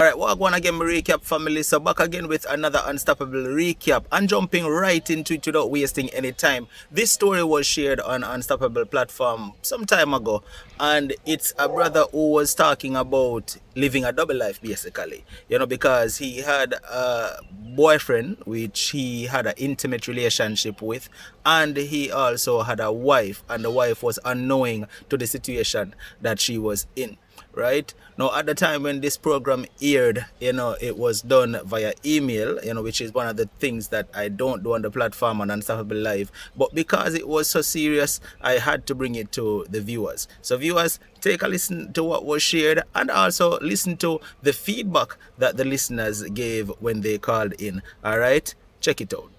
Alright, welcome again, my recap family. So back again with another unstoppable recap and jumping right into it without wasting any time. This story was shared on Unstoppable platform some time ago, and it's a brother who was talking about living a double life basically. Because he had a boyfriend which he had an intimate relationship with, and he also had a wife, and the wife was unknowing to the situation that she was in. Right now, at the time when this program aired, it was done via email, which is one of the things that I don't do on the platform on Unstoppable Live. But because it was so serious, I had to bring it to the viewers. So viewers, take a listen to what was shared and also listen to the feedback that the listeners gave when they called in. All right, check it out.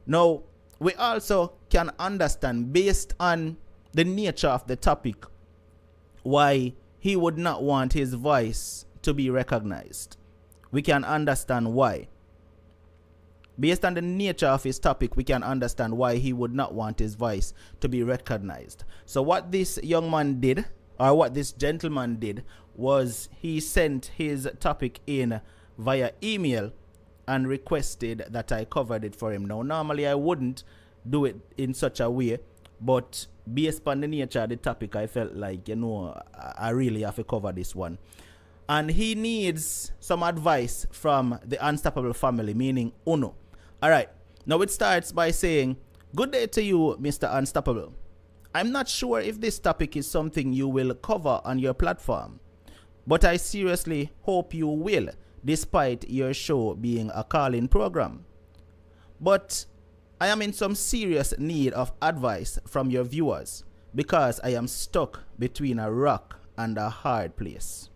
Now, we also can understand, based on the nature of the topic, why he would not want his voice to be recognized. We can understand why. Based on the nature of his topic, we can understand why he would not want his voice to be recognized. So what this young man did, or what this gentleman did, was he sent his topic in via email and requested that I covered it for him. Now, normally I wouldn't do it in such a way, but based on the nature of the topic, I felt like, I really have to cover this one. And he needs some advice from the Unstoppable family, meaning Uno. All right. Now it starts by saying, "Good day to you, Mr. Unstoppable. I'm not sure if this topic is something you will cover on your platform, but I seriously hope you will, despite your show being a call-in program. But I am in some serious need of advice from your viewers because I am stuck between a rock and a hard place.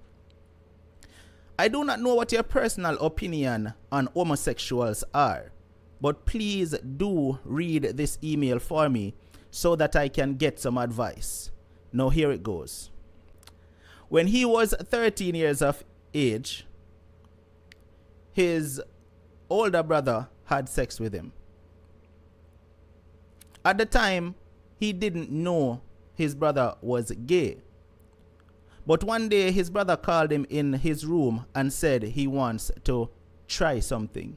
I do not know what your personal opinion on homosexuals are, but please do read this email for me so that I can get some advice. Now here it goes. When he was 13 years of age, his older brother had sex with him. At the time, he didn't know his brother was gay. But one day, his brother called him in his room and said he wants to try something.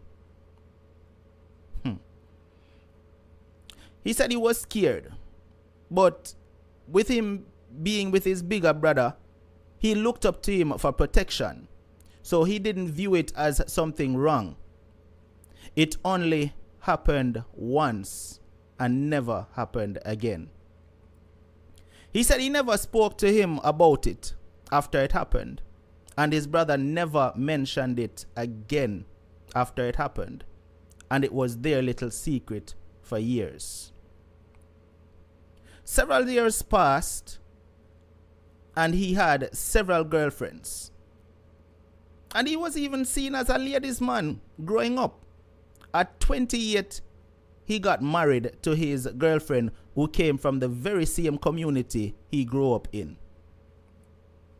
He said he was scared. But with him being with his bigger brother, he looked up to him for protection. So he didn't view it as something wrong. It only happened once and never happened again. He said he never spoke to him about it after it happened, and his brother never mentioned it again after it happened, and it was their little secret for years. Several years passed, and he had several girlfriends, and he was even seen as a ladies' man growing up. At 28, he got married to his girlfriend who came from the very same community he grew up in.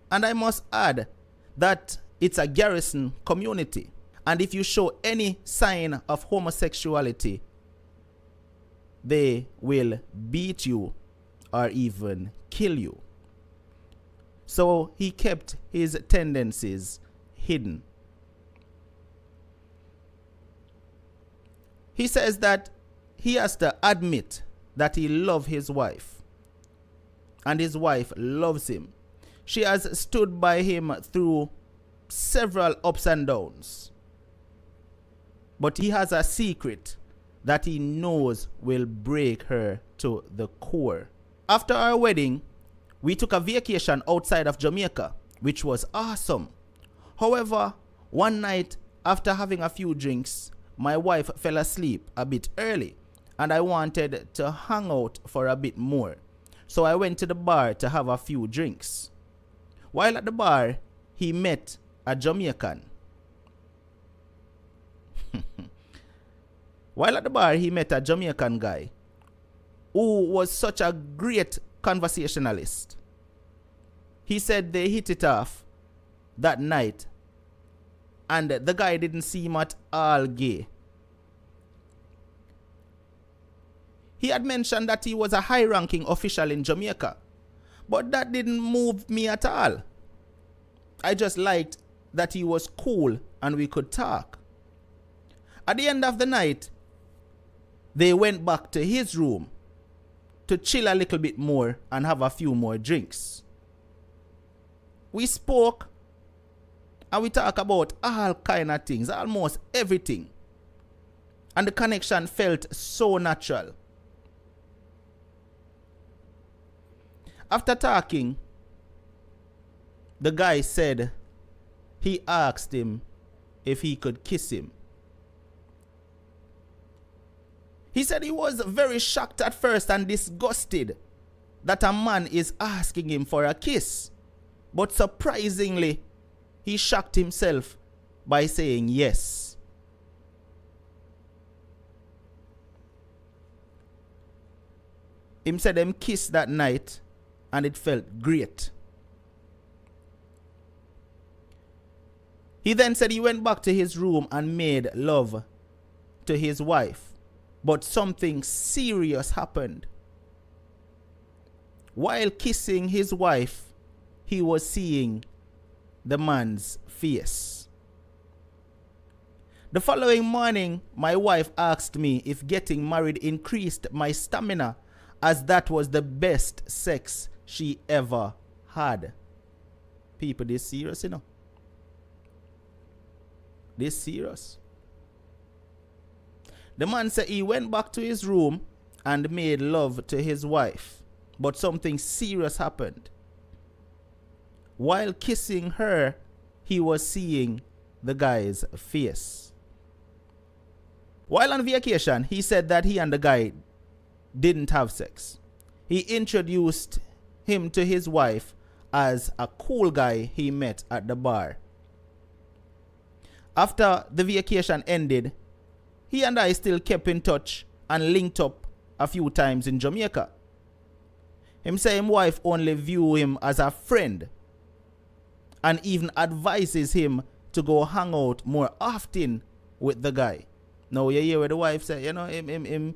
And I must add that it's a garrison community. And if you show any sign of homosexuality, they will beat you or even kill you. So he kept his tendencies hidden. He says that he has to admit that he loves his wife, and his wife loves him. She has stood by him through several ups and downs. But he has a secret that he knows will break her to the core. After our wedding, we took a vacation outside of Jamaica, which was awesome. However, one night after having a few drinks, my wife fell asleep a bit early, and I wanted to hang out for a bit more. So I went to the bar to have a few drinks. While at the bar, he met a Jamaican. While at the bar, he met a Jamaican guy who was such a great conversationalist. He said they hit it off that night, and the guy didn't seem at all gay. He had mentioned that he was a high-ranking official in Jamaica, but that didn't move me at all. I just liked that he was cool and we could talk. At the end of the night, they went back to his room to chill a little bit more and have a few more drinks. We spoke and we talked about all kind of things, almost everything. And the connection felt so natural. After talking, the guy said he asked him if he could kiss him. He said he was very shocked at first and disgusted that a man is asking him for a kiss. But surprisingly, he shocked himself by saying yes. Him said them kissed that night and it felt great. He then said he went back to his room and made love to his wife. But something serious happened. While kissing his wife, he was seeing the man's face. The following morning, my wife asked me if getting married increased my stamina, as that was the best sex she ever had. People, this serious, you know. This serious. The man said he went back to his room and made love to his wife, but something serious happened. While kissing her, he was seeing the guy's face. While on vacation, he said that he and the guy didn't have sex. He introduced him to his wife as a cool guy he met at the bar. After the vacation ended, he and I still kept in touch and linked up a few times in Jamaica. Him say his wife only view him as a friend and even advises him to go hang out more often with the guy. Now you hear what the wife say, you know, him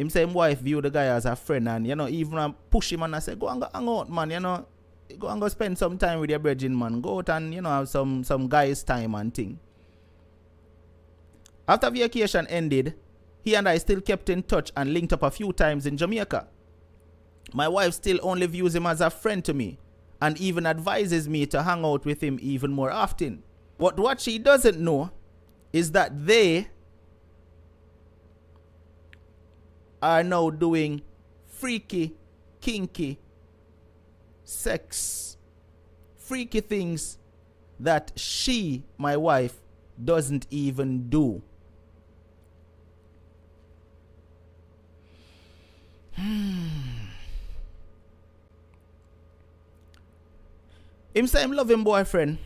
say his wife view the guy as a friend, and you know, even push him and I say, go and go hang out, man, you know, go and go spend some time with your brethren, man. Go out and, you know, have some guys time and thing. After vacation ended, he and I still kept in touch and linked up a few times in Jamaica. My wife still only views him as a friend to me and even advises me to hang out with him even more often. But what she doesn't know is that they are now doing freaky, kinky sex. Freaky things that she, my wife, doesn't even do. Him say him love him boyfriend,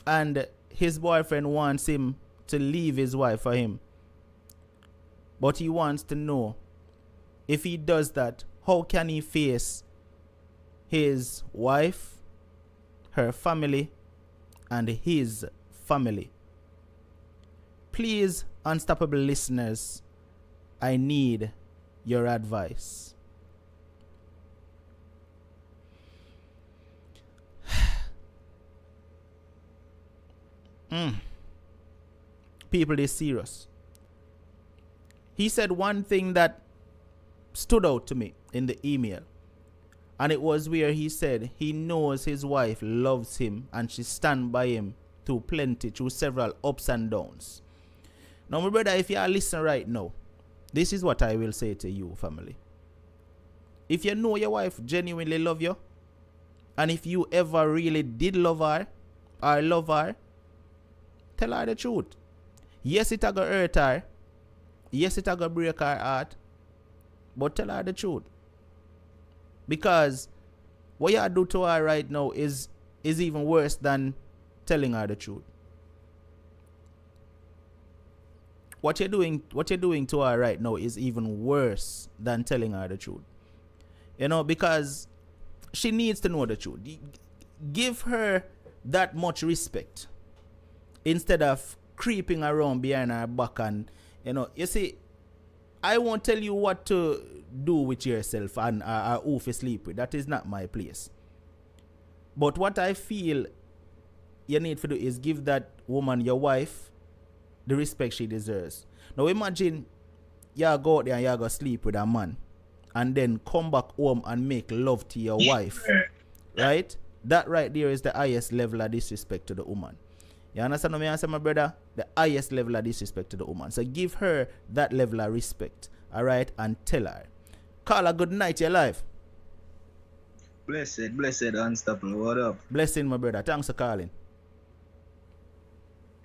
and his boyfriend wants him to leave his wife for him. But he wants to know, if he does that, how can he face his wife, her family, and his family? Please, unstoppable listeners, I need your advice. People, this serious. He said one thing that stood out to me in the email, and it was where he said he knows his wife loves him and she stand by him through plenty, through several ups and downs. Now, my brother, if you are listening right now, this is what I will say to you, family. If you know your wife genuinely love you, and if you ever really did love her or love her, tell her the truth. Yes, it a go hurt her. Yes, it a go break her heart. But tell her the truth. Because what you do to her right now is even worse than telling her the truth. What you're doing to her right now is even worse than telling her the truth. You know, because she needs to know the truth. Give her that much respect instead of creeping around behind her back. And you know, you see, I won't tell you what to do with yourself and who to sleep with. That is not my place. But what I feel you need to do is give that woman, your wife, the respect she deserves. Now imagine you go out there and you go sleep with a man and then come back home and make love to your wife. Right? That right there is the highest level of disrespect to the woman. You understand what I say, my brother? The highest level of disrespect to the woman. So give her that level of respect. Alright? And tell her. Call her good night, your life. Blessed, unstoppable. What up? Blessing, my brother. Thanks for calling.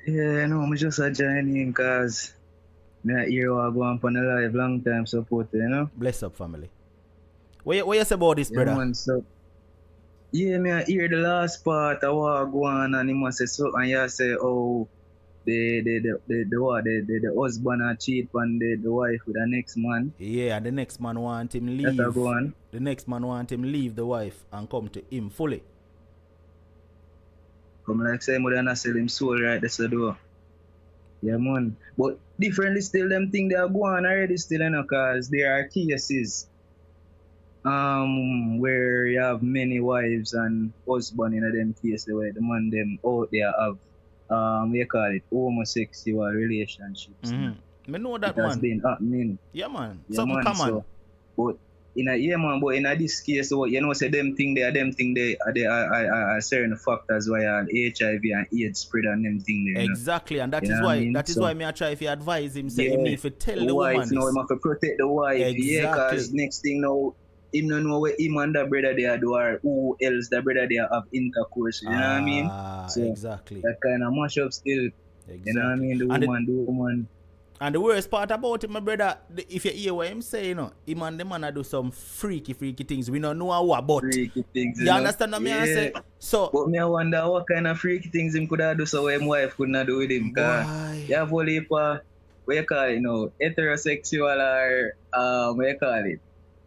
Yeah, no, I'm just joining because I hear what go on the live long time support, you know. Bless up, family. What you say about this, brother? Man, so, yeah, I hear the last part of what go on and he must say so, and you say, oh, the husband a cheat on the wife with the next man. Yeah, and the next man want him leave. That's go on. The next man want him leave the wife and come to him fully. Come like say more than I sell him soul right this door. Yeah man. But differently still them thing they are going already still, you know, cause there are cases where you have many wives and husband in them cases where the man them out there have we call it homosexual relationships. Mm-hmm. I know that it has man. been happening. Yeah man. Yeah, Something man, common. so, but in this case, so you know, say them thing they are certain factors why HIV and AIDS spread and them thing there. Exactly, and that is why why me I try if you advise him, say him need to tell the woman wife, no, him have to protect the wife. Exactly. Yeah, cause next thing now, him don't know where him and the brother they do or who else the brother they have intercourse. You know what I mean? So exactly. That kind of mash up still. Exactly. You know what I mean? The woman. And the worst part about it, my brother, if you hear what I'm saying, you know, him and the man do some freaky things. We don't know what, but freaky things. You understand what I say? So, but me I wonder what kind of freaky things him could have do so his wife could not do with him. Cause you have only what you call it, you know, heterosexual or what you call it,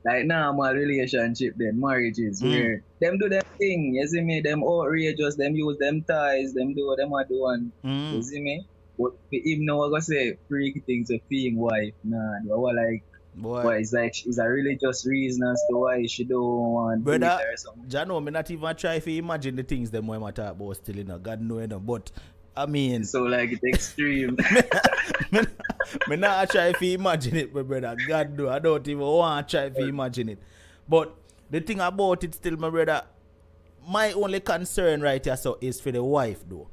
like normal relationship then marriages where them do them thing. You see me? Them outrageous. Them use them ties. Them do what them are doing. You see me? But even now I gonna say freaky things of being wife, nah, like boy, it's a religious reason as to why she don't want brother, to or something. Jano, me not even try to imagine the things them I talk about still, you know, God know, you know, but I mean so like it's extreme. me not try to imagine it, my brother. God know, I don't even want to try to imagine it. But the thing about it still, my brother, my only concern right here so is for the wife though.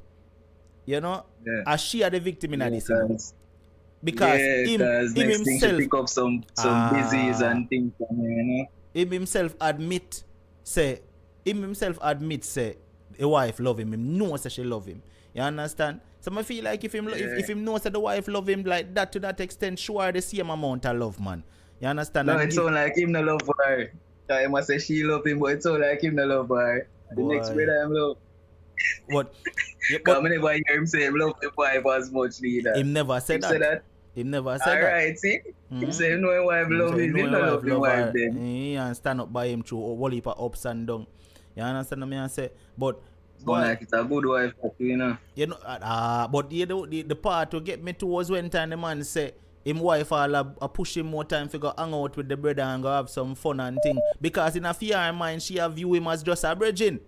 You know, as she are the victim in this, you know? Because him himself pick up some disease and things from him, you know. Him himself admit say the wife love him. Him knows that she love him. You understand? So I feel like if him knows that the wife love him like that to that extent, sure the same amount of love, man. You understand? No, it sound like him no love her. I must say she love him, but it sound like him no love her. The next brother I'm love. What? But I never hear him say love the wife as much neither. Him never said that. Him never said that. Alright, see? Him say him know his wife love him. He don't love his wife then. He and stand up by him through all heap of ups and downs. You understand what I say? But like it's a good wife, you know. You know, but the part to get me towards when time the man say him wife all push him more time to go hang out with the brother and go have some fun and thing. Because in a fear mind she have view him as just a virgin.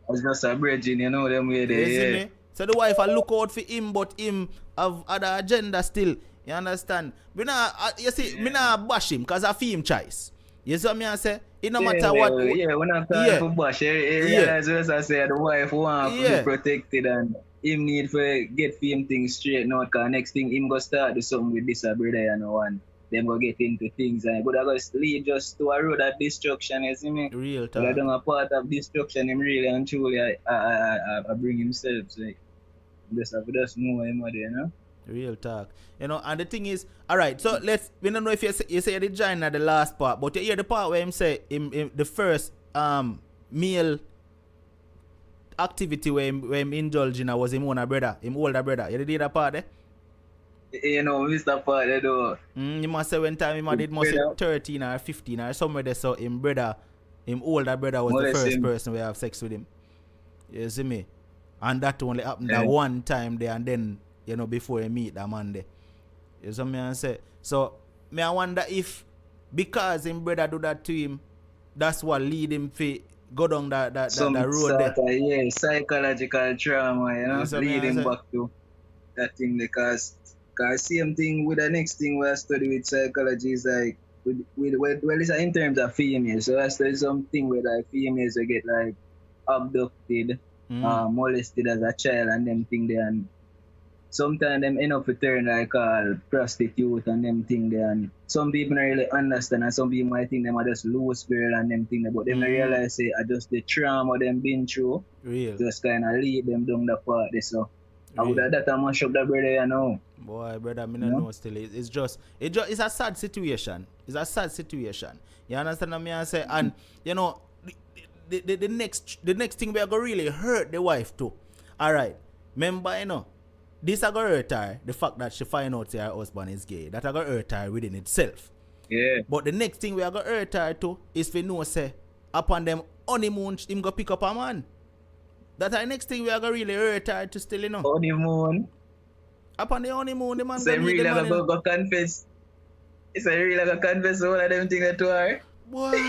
It's just a virgin, you know them way there. Yeah. So the wife will look out for him, but him have other agenda still. You understand? Me not bash him because I feel him choice. You see what I say? It no matter what. Yeah, when I'm trying to bash, realize what I say, the wife want to be protected and him need to get him things straight now because next thing him go start do something with this brother and one. Them go get into things and but I go lead just to a road of destruction, you see me? Real talk. But I don't a part of destruction him really and truly I bring himself. So just know him there, you know? Real talk. You know, and the thing is, alright, so we don't know if you say the join at the last part, but you hear the part where him say him the first male activity where him indulge in was him older brother. You did that part there? You know, Mr. Part there though. You must say when time him did must say 13 or 15 or somewhere there, so him older brother was the first person we have sex with him. You see me? And that only happened that one time there and then, you know, before you meet that man there. You see me and say? So, me I wonder if because him brother do that to him, that's what lead him to go down that some road there. sort of psychological trauma, you know, lead him back to that thing because same thing with the next thing we study with psychology is like well it's in terms of females. So I study something where like females will get like abducted, molested as a child and them thing there, and sometimes them end up return like prostitute and them thing there, and some people don't really understand and some people might think them are just loose girl and them thing there, but them don't realize say just the trauma them been through just kind of lead them down the path there. So I would have that mash up that brother, you know. Boy, brother, I don't know still. It's a sad situation. It's a sad situation. You understand what I say? And you know, the next thing we are gonna really hurt the wife too. Alright. Remember, you know, this are gonna hurt her, the fact that she find out her husband is gay. That are gonna hurt her within itself. Yeah. But the next thing we are gonna hurt her too is for know say upon them honeymoon him go pick up a man. That's the next thing we are gonna really hurt her to still, you know. Honeymoon. Upon the honeymoon, the man so really go confess. It's a really like a confess all of them things to her. Boy.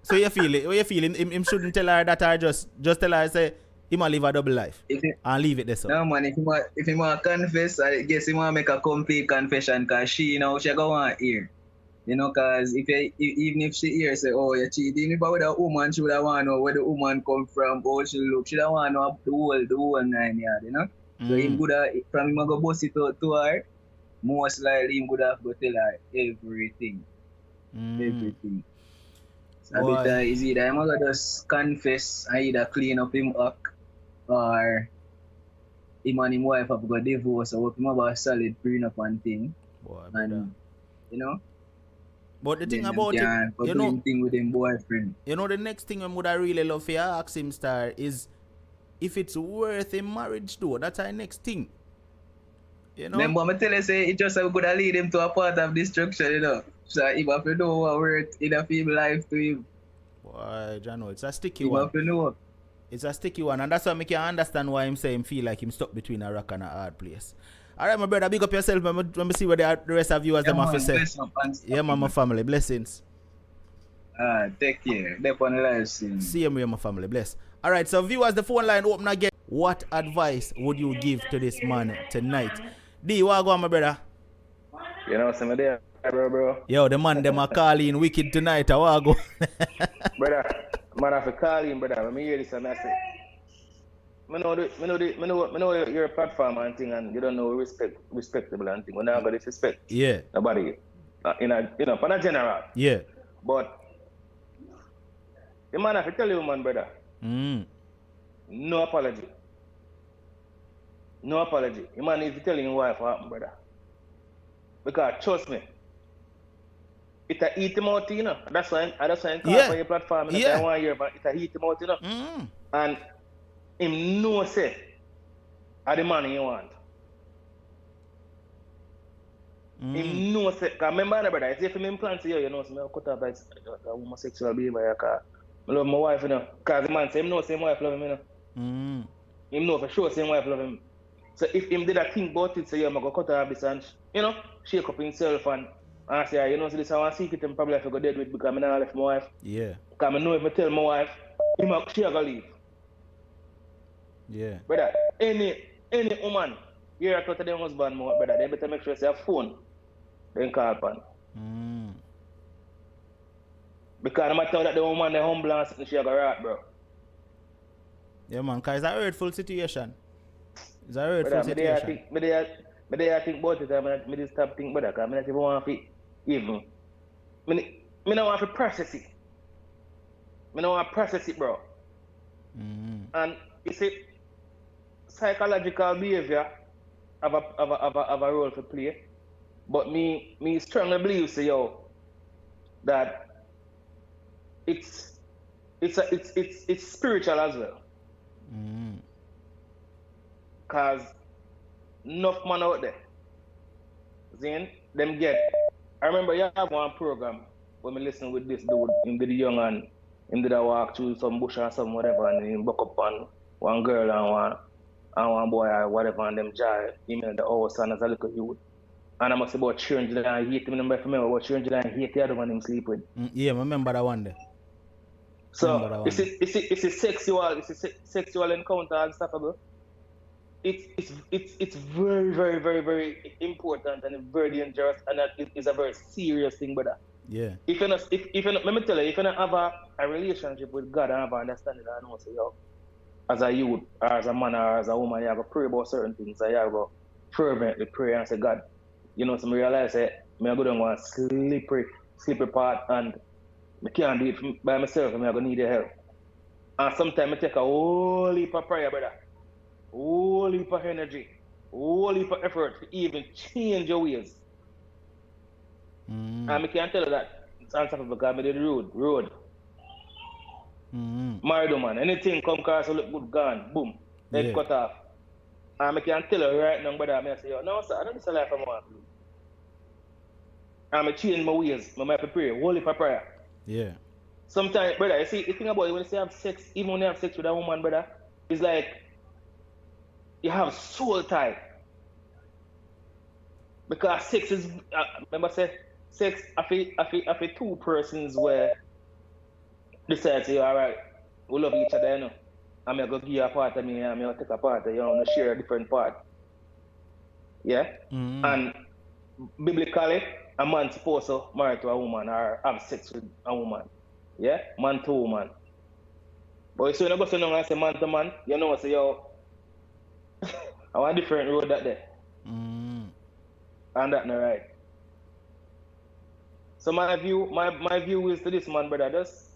So you feel it? What you feeling? Him shouldn't tell her that, or just tell her say he might live a double life and leave it there. So. No man, if he want confess, I guess he want make a complete confession because she go want hear. You know, because even if she hears say, oh, you're cheating, if I with a woman, she would have want to know where the woman come from, how she look. She don't want to know the whole 9 yards, you know. So him could have, from him go bust it out to her, most likely him could have go tell her everything. Everything. So a bit is either him go just confess and either clean up him act, or him and him wife have got divorce, or him have a solid prenup and thing. Boy, and, you know. But the thing about it, you know, thing with him boyfriend. You know, the next thing I would really love for you ask him, Star, is if it's worth a marriage though. That's our next thing. You know? Remember, I tell you, say it just gonna lead him to a part of destruction, you know. So if I know what worth in a female life to him. Boy, Jano, it's a sticky one. If I know. It's a sticky one, and that's why I can understand why him say him feel like him stuck between a rock and a hard place. Alright, my brother, big up yourself. Let me see what the rest of you as them have to say. Yeah, my family. Blessings. Take care. Dep on the live stream. See you, my family. Bless. Alright, so viewers, the phone line open again. What advice would you give to this man tonight? D, what go on, my brother? You know, some of them, bro. Yo, the man them are calling wicked tonight. What go? Brother, man have to call in, brother. Let me hear this and I say. I know you're a platform and thing, and you don't know respectable and thing. We're not going to disrespect nobody. In a general. Yeah. But the man have to tell you, man, brother. No apology. No apology. The man needs to tell you what happened, brother. Because trust me, it a eat him out, you know. That's why I call for your platform. I want to hear about it a eat him out, you know. And him know say are the money you want. Him know say, because remember brother, it's if him plan to you know, so I cut off that homosexual behavior because I love my wife, you know. Because the man say him know same wife love him, you know. Him know for sure same wife love him. So if him did a think about it, say I'm gonna cut off this and you know, shake up himself and say, you know, so this I want to secret him probably if I go dead with because I'm not left my wife. Yeah. Because I know if I tell my wife, she gonna leave. Yeah. Brother, any woman, you're talking to their husband, brother, they better make sure they have phone. Then call upon. Because no matter that the woman, the humble and something, she got rat, bro. Yeah, man, because it's a hurtful situation. It's a hurtful situation. I think about it, I just stop thinking about it, because I don't even want to even. I don't want to process it. I don't want to process it, bro. And you see, psychological behavior have a role to play. But me strongly believe that it's spiritual as well. Cause enough man out there, then them get. I remember you have one program when me listen with this dude, him did the young and him did a walk through some bush or some whatever, and him buck up on one girl and one boy or whatever, and them jar him in the house and as a little youth. And I must say about 308, I remember about 308 the other one him sleep with. Yeah, I remember that one there. So it's a sexual encounter unstoppable. It's very, very, very, very important and very dangerous, and that is a very serious thing, brother. Yeah. If you not, if you not, let me tell you, if you not have a relationship with God and have an understanding and know, so yo, as a youth or as a man or as a woman, you have to pray about certain things. So you have to fervently pray and say, God, you know, some realize that me I go down one slippery part, and I can't do it by myself, and I go need your help. And sometimes I take a whole heap of prayer, brother. Whole heap of energy, whole heap of effort to even change your ways. And I can tell you that it's unstoppable because I did the road. Married woman, anything come across look good, gone, boom, head cut off. And I can tell you right now, brother, I say, yo, no, sir, I don't just life I want to do. And I change my ways, I have to pray, whole heap of prayer. Yeah. Sometimes, brother, you see, the thing about it, when you say have sex, even when you have sex with a woman, brother, it's like you have soul tie. Because sex is, remember say, sex, I feel two persons where decide to say, all right, we love each other, you know. I'm going to give you a part of me, I'm going to take a part of you, I'm going to share a different part. Yeah? And biblically, a man's supposed to marry to a woman or have sex with a woman. Yeah? Man to woman. But so you go so long and say man to man, you know, say, yo, I want a different road that day. And that's not right. So my view is to this man, brother, just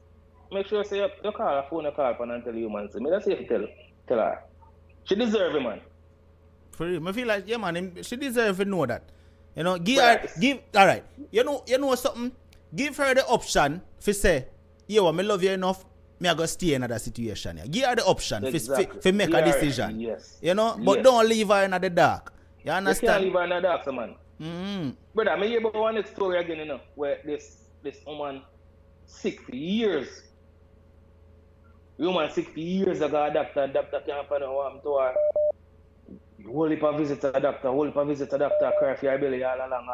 make sure say you call a phone, you call upon and tell you, man. So me just say to tell her. She deserve it, man. For real. I feel like, yeah, man, she deserve to know that. You know, alright. You know something? Give her the option to say, yo, I love you enough, me I go stay in another situation. Yeah. Give her the option to make a decision. Yes. You know, but don't leave her in the dark. You understand? You can't leave her in the dark, so man. Brother, I hear about one story again, you know, where this woman sick for years. The woman sick for years ago, a doctor can't find out what happened to her. Whole heap of visit to the doctor, cry for her belly all along.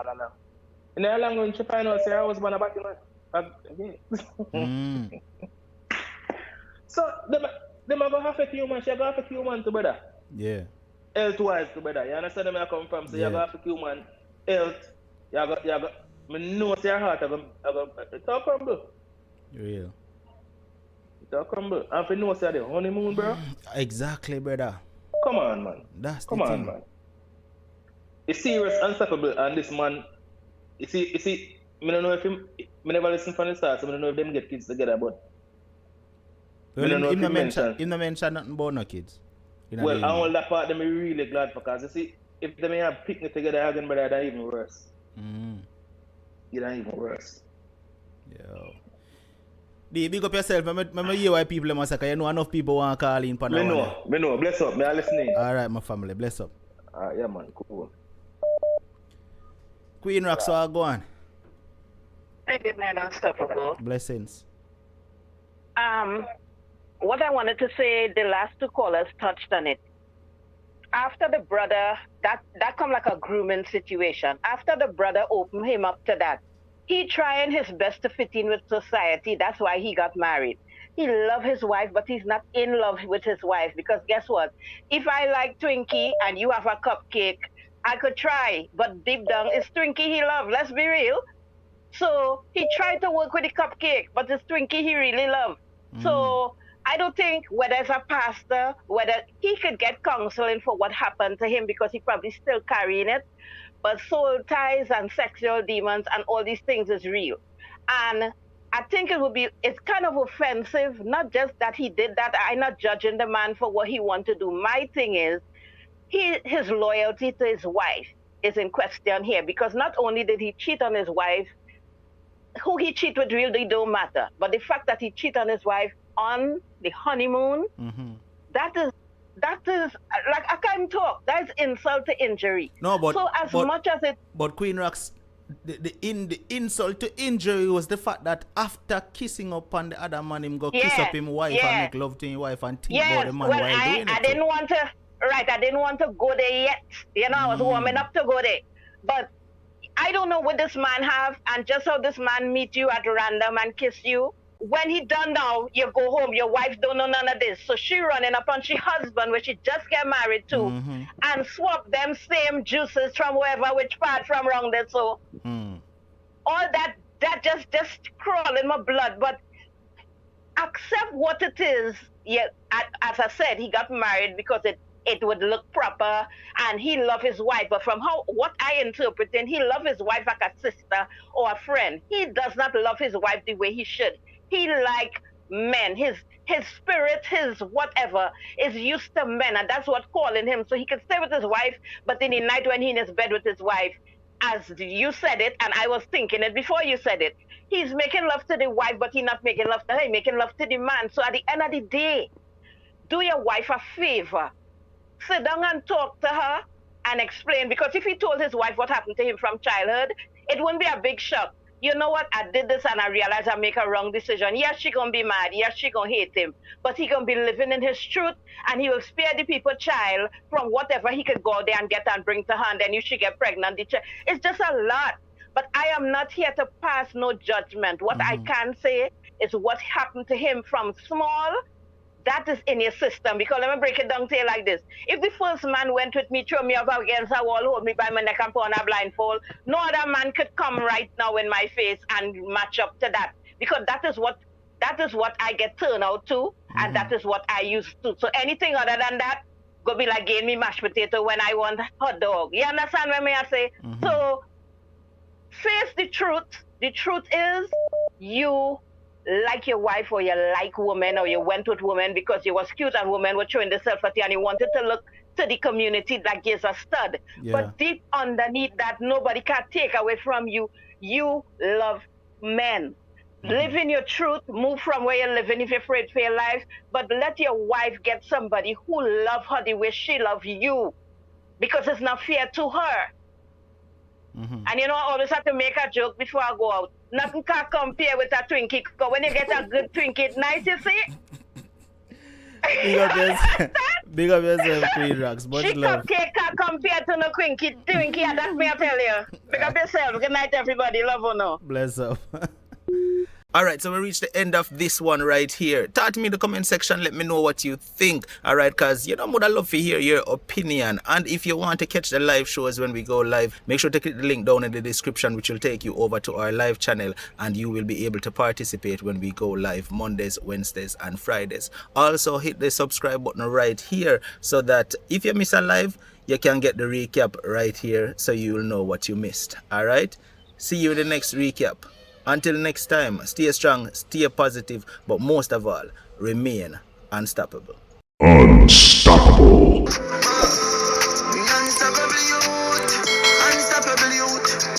And then along when she find out, say her husband a batty man. So, them are going to affect you, man. She going to affect you, man, too, brother. Yeah. Health-wise, too, brother. You understand where I come from? So, you're going to affect you, man. Health. I know your heart, it's all crumble. Real. It's all crumble. And if you know say the honeymoon, bro. Exactly, brother. Come on, man. Come on, man. It's serious, unstoppable, and this man, you see, I don't know if him, I never listen from the start, so I don't know if them get kids together, but well, him no mention nothing about no kids. Well, I want that part them really glad for, because you see, if they may have picnic together again, brother, that's even worse. It's even worse. Yo. Big up yourself. Remember you why people must say, you know enough people want to call in. Me know. Bless up. Me are listening. Alright, my family. Bless up. Yeah, man. Cool. Queen Rock, so go on. Hey, good night, Unstoppable. Blessings. What I wanted to say, the last two callers touched on it. After the brother, that come like a grooming situation. After the brother opened him up to that, he trying his best to fit in with society. That's why he got married. He love his wife, but he's not in love with his wife, because guess what? If I like Twinkie and you have a cupcake, I could try, but deep down it's Twinkie he love. Let's be real. So he tried to work with the cupcake, but it's Twinkie he really love. So I don't think whether it's a pastor, whether he could get counseling for what happened to him, because he probably still carrying it. But soul ties and sexual demons and all these things is real. And I think it's kind of offensive, not just that he did that. I'm not judging the man for what he wanted to do. My thing is, his loyalty to his wife is in question here, because not only did he cheat on his wife, who he cheat with really don't matter. But the fact that he cheat on his wife on the honeymoon, that is like, I can't talk. That's insult to injury. No, but so much as it. But Queen Rox, the insult to injury was the fact that after kissing up on the other man, him go kiss up him wife and make love to his wife and think about the man while doing it. I didn't want to. Right, I didn't want to go there yet. You know, I was warming up to go there, but I don't know what this man have, and just how this man meet you at random and kiss you. when he done now, you go home, your wife don't know none of this. So she running upon she husband, which she just get married to, and swap them same juices from wherever, which part from wrong there. So all that just crawl in my blood. But accept what it is. Yeah, as I said, he got married because it would look proper and he loved his wife. But from what I interpret, he loved his wife like a sister or a friend. He does not love his wife the way he should. He like men. His spirit, his whatever is used to men, and that's what calling him. So he can stay with his wife, but in the night when he in his bed with his wife, as you said it, and I was thinking it before you said it, he's making love to the wife, but he's not making love to her, he's making love to the man. So at the end of the day, do your wife a favor. Sit down and talk to her and explain, because if he told his wife what happened to him from childhood, it wouldn't be a big shock. You know what, I did this and I realized I make a wrong decision. Yes, she gonna be mad. Yes, she gonna hate him. But he gonna be living in his truth, and he will spare the people child from whatever he could go there and get and bring to her, and then you should get pregnant. It's just a lot. But I am not here to pass no judgment. What I can say is what happened to him from small, that is in your system. Because let me break it down to you like this. If the first man went with me, throw me up against a wall, hold me by my neck and put on a blindfold, no other man could come right now in my face and match up to that. Because that is what I get turned out to, and that is what I used to. So anything other than that, go be like getting me mashed potato when I want hot dog. You understand what I say? So face the truth. The truth is you like your wife, or you like women, or you went with women because you was cute and women were showing themselves at you and you wanted to look to the community like you're a stud. Yeah. But deep underneath that, nobody can take away from you. You love men. Live in your truth, move from where you're living if you're afraid for your life, but let your wife get somebody who love her the way she love you, because it's not fair to her. And you know, I always have to make a joke before I go out. Nothing can compare with a Twinkie, because when you get a good Twinkie, it's nice, you see? Big up yourself, Queen Rocks. Much love. Cupcake can compare to no Twinkie, and that's me I tell you. Big up yourself. Good night, everybody. Love you now. Bless up. Alright, so we reached the end of this one right here. Talk to me in the comment section, let me know what you think. Alright, because you know, I'd love to hear your opinion. And if you want to catch the live shows when we go live, make sure to click the link down in the description, which will take you over to our live channel, and you will be able to participate when we go live Mondays, Wednesdays, and Fridays. Also, hit the subscribe button right here so that if you miss a live, you can get the recap right here so you will know what you missed. Alright, see you in the next recap. Until next time, stay strong, stay positive, but most of all, remain unstoppable. Unstoppable.